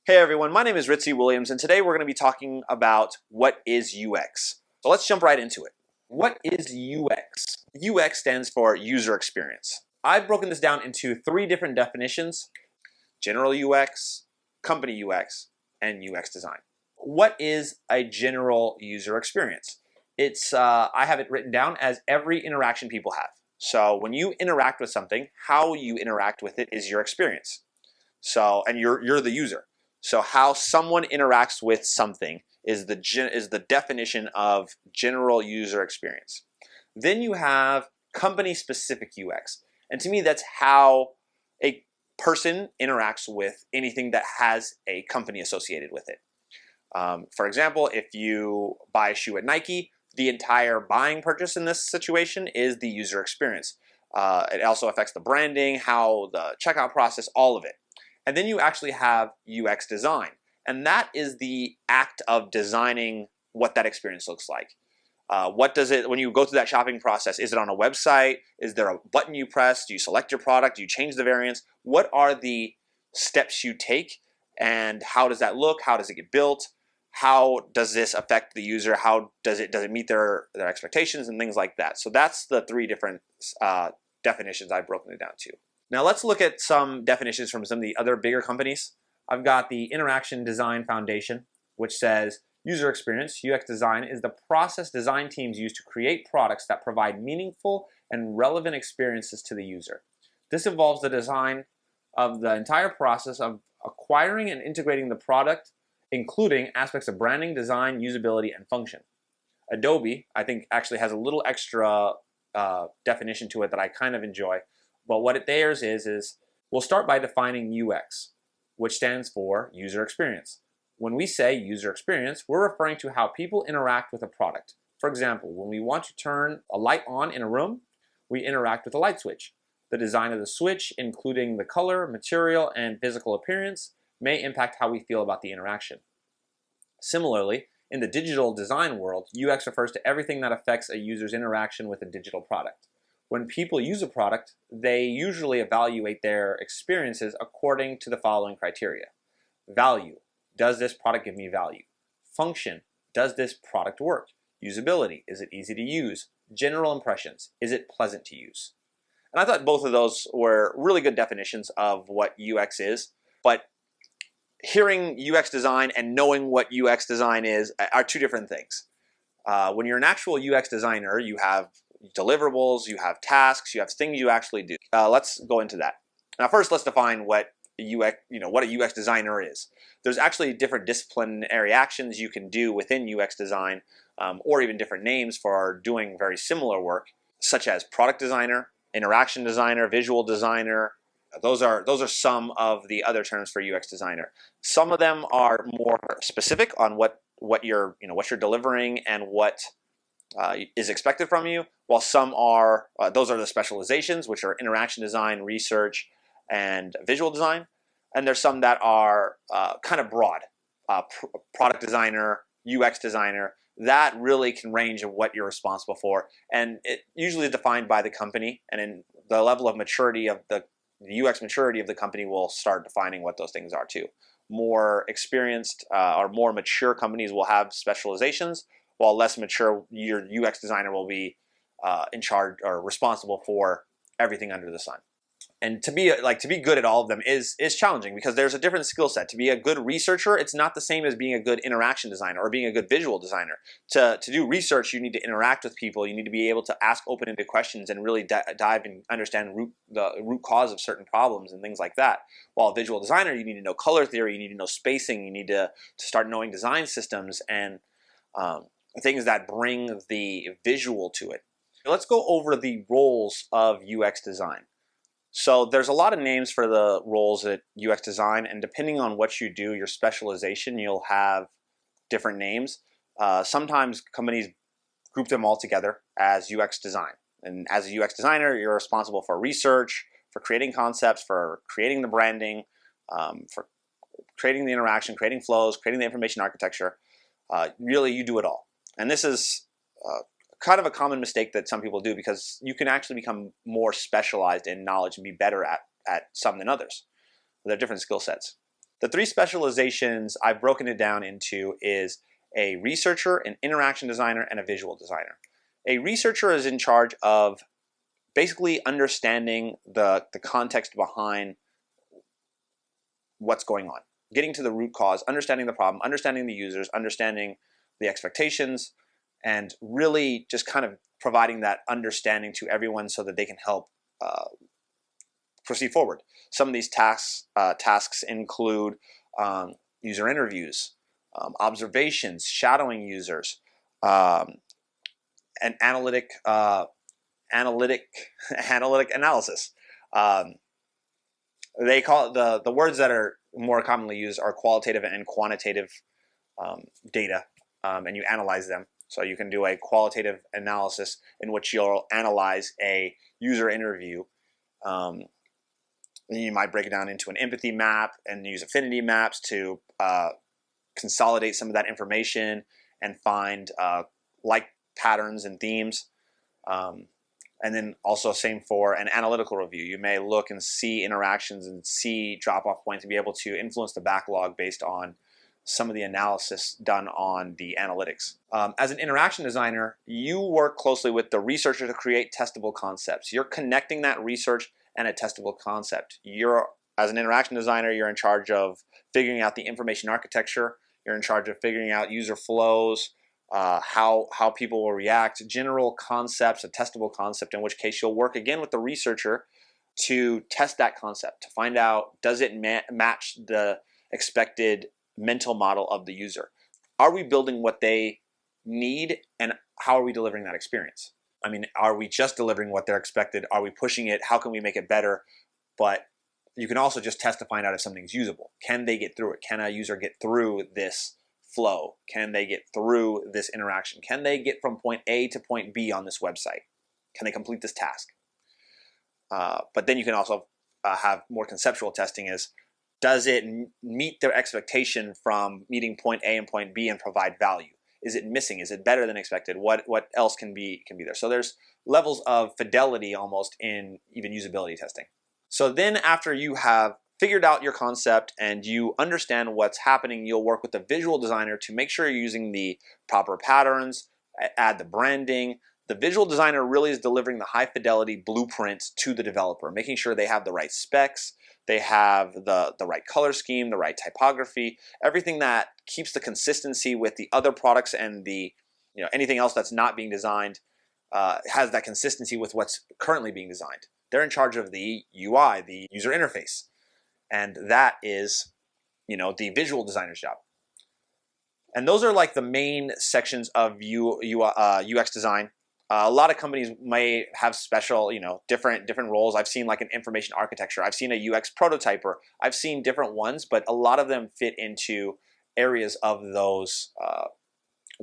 Hey everyone, my name is Ritzy Williams, and today we're going to be talking about what is UX. So let's jump right into it. What is UX? UX stands for user experience. I've broken this down into three different definitions: general UX, company UX, and UX design. What is a general user experience? I have it written down as every interaction people have. So when you interact with something, how you interact with it is your experience. And you're the user. So how someone interacts with something is the definition of general user experience. Then you have company-specific UX, and to me, that's how a person interacts with anything that has a company associated with it. For example, if you buy a shoe at Nike, the entire buying purchase in this situation is the user experience. It also affects the branding, how the checkout process, all of it. And then you actually have UX design. And that is the act of designing what that experience looks like. When you go through that shopping process, is it on a website? Is there a button you press? Do you select your product? Do you change the variants? What are the steps you take? And how does that look? How does it get built? How does this affect the user? How does it meet their expectations and things like that? So that's the three different definitions I've broken it down to. Now let's look at some definitions from some of the other bigger companies. I've got the Interaction Design Foundation, which says user experience, UX design, is the process design teams use to create products that provide meaningful and relevant experiences to the user. This involves the design of the entire process of acquiring and integrating the product, including aspects of branding, design, usability, and function. Adobe, I think, actually has a little extra definition to it that I kind of enjoy. But what theirs is we'll start by defining UX, which stands for user experience. When we say user experience, we're referring to how people interact with a product. For example, when we want to turn a light on in a room, we interact with a light switch. The design of the switch, including the color, material, and physical appearance, may impact how we feel about the interaction. Similarly, in the digital design world, UX refers to everything that affects a user's interaction with a digital product. When people use a product, they usually evaluate their experiences according to the following criteria. Value. Does this product give me value? Function. Does this product work? Usability. Is it easy to use? General impressions. Is it pleasant to use? And I thought both of those were really good definitions of what UX is, but hearing UX design and knowing what UX design is are two different things. When you're an actual UX designer, you have deliverables, you have tasks, you have things you actually do. Let's go into that. Now, first, let's define what what a UX designer is. There's actually different disciplinary actions you can do within UX design, or even different names for doing very similar work, such as product designer, interaction designer, visual designer. Those are some of the other terms for UX designer. Some of them are more specific on what you're delivering and what is expected from you, while some are, those are the specializations, which are interaction design, research, and visual design. And there's some that are kind of broad. Product designer, UX designer, that really can range of what you're responsible for. And it usually is defined by the company, and in the level of maturity of the UX maturity of the company will start defining what those things are too. More experienced or more mature companies will have specializations, while less mature, your UX designer will be in charge or responsible for everything under the sun. And to be good at all of them is challenging, because there's a different skill set. To be a good researcher, it's not the same as being a good interaction designer or being a good visual designer. To do research, you need to interact with people. You need to be able to ask open-ended questions and really dive and understand the root cause of certain problems and things like that. While a visual designer, you need to know color theory, you need to know spacing, you need to start knowing design systems and things that bring the visual to it. Let's go over the roles of UX design. So there's a lot of names for the roles at UX design, and depending on what you do, your specialization, you'll have different names. Sometimes companies group them all together as UX design. And as a UX designer, you're responsible for research, for creating concepts, for creating the branding, for creating the interaction, creating flows, creating the information architecture. Really, you do it all. And this is kind of a common mistake that some people do, because you can actually become more specialized in knowledge and be better at some than others. There are different skill sets. The three specializations I've broken it down into is a researcher, an interaction designer, and a visual designer. A researcher is in charge of basically understanding the context behind what's going on, getting to the root cause, understanding the problem, understanding the users, understanding the expectations, and really just kind of providing that understanding to everyone so that they can help proceed forward. Some of these tasks include user interviews, observations, shadowing users, and analytic analysis. They call it the words that are more commonly used are qualitative and quantitative data, and you analyze them. So you can do a qualitative analysis in which you'll analyze a user interview. You might break it down into an empathy map and use affinity maps to consolidate some of that information and find like patterns and themes. And then also same for an analytical review. You may look and see interactions and see drop-off points and be able to influence the backlog based on some of the analysis done on the analytics. As an interaction designer, you work closely with the researcher to create testable concepts. You're connecting that research and a testable concept. As an interaction designer, you're in charge of figuring out the information architecture. You're in charge of figuring out user flows, how people will react, general concepts, a testable concept, in which case you'll work again with the researcher to test that concept, to find out, does it match the expected mental model of the user? Are we building what they need, and how are we delivering that experience? I mean, are we just delivering what they're expected? Are we pushing it? How can we make it better? But you can also just test to find out if something's usable. Can they get through it? Can a user get through this flow? Can they get through this interaction? Can they get from point A to point B on this website? Can they complete this task? But then you can also have more conceptual testing is, does it meet their expectation from meeting point A and point B and provide value? Is it missing? Is it better than expected? What else can be there? So there's levels of fidelity almost in even usability testing. So then after you have figured out your concept and you understand what's happening, you'll work with the visual designer to make sure you're using the proper patterns, add the branding. The visual designer really is delivering the high fidelity blueprint to the developer, making sure they have the right specs, they have the right color scheme, the right typography, everything that keeps the consistency with the other products and anything else that's not being designed has that consistency with what's currently being designed. They're in charge of the UI, the user interface, and that is, the visual designer's job. And those are like the main sections of UX design. A lot of companies may have special, different roles. I've seen like an information architecture. I've seen a UX prototyper. I've seen different ones, but a lot of them fit into areas of those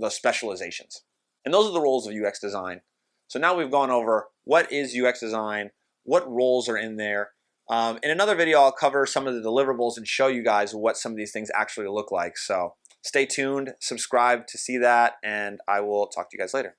specializations. And those are the roles of UX design. So now we've gone over what is UX design, what roles are in there. In another video, I'll cover some of the deliverables and show you guys what some of these things actually look like. So stay tuned, subscribe to see that, and I will talk to you guys later.